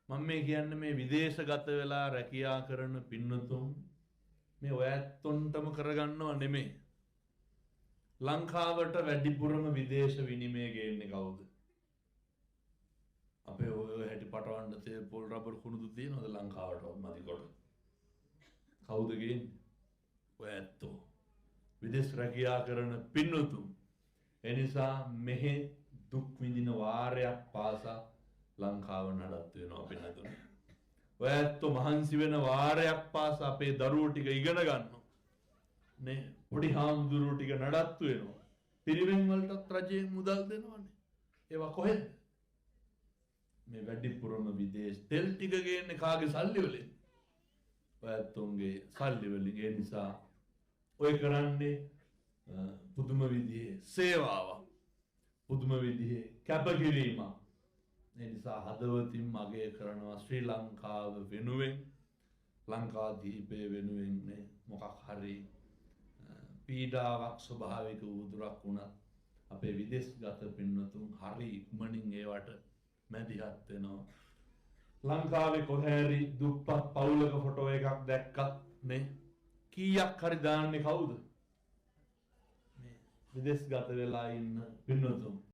මම මේ කියන්නේ මේ විදේශගත වෙලා රැකියා කරන පින්නතුන් මේ ඔය ඇත්තොන්ටම කරගන්නව නෙමෙයි. ලංකාවට වැඩිපුරම විදේශ විනිමය ගේන්නේ කවුද? අපේ ඔය හැටි පටවන්න තේ පොල් රබර් කුණුදු තියෙනවද ලංකාවට මදි කොට? කවුද ගේන්නේ? ඔය ඇත්තෝ. විදේශ රැකියා කරන පින්නතුන්. එනිසා මෙහි දුක් විඳින වාරයක් පාසා ලංකාව නඩත්තු වෙනවා පින්නතුන්. ඔය ඇත්තෝ මහන්සි වෙන වාරයක් පාසා අපේ දරුවෝ ටික ඉගෙන ගන්නවා. නේ පොඩි හාමුදුරුවෝ ටික නඩත්තු වෙනවා. පිරිවෙන් වලටත් රජයෙන් මුදල් දෙනවනේ. ඒවා කොහෙද? මේ වැඩිපුරම විදේශ තෙල් ටික ගේන්නේ කාගේ සල්ලි වලින්? ඔය ඇත්තොන්ගේ සල්ලි වලින්. ඒ නිසා ඔය කරන්නේ පුදුම විදිහේ සේවාවක්. පුදුම විදිහේ කැපකිරීමක්. ඒ නිසා හදවතින් මගේ කරනවා ශ්‍රී ලංකාව වෙනුවෙන් ලංකාදීපේ වෙනුවෙන් නේ මොකක් හරි පීඩාවක් ස්වභාවික උදුරක් වුණත් අපේ විදේශගත පින්නතුන් හරි ඉක්මනින් ඒවට මැදිහත් වෙනවා. ලංකාවේ කොහේරි දුප්පත් පවුලක ෆොටෝ එකක් දැක්කත් නේ කීයක් හරි දාන්නේ කවුද? මේ විදේශගත වෙලා ඉන්න පින්නතුන්.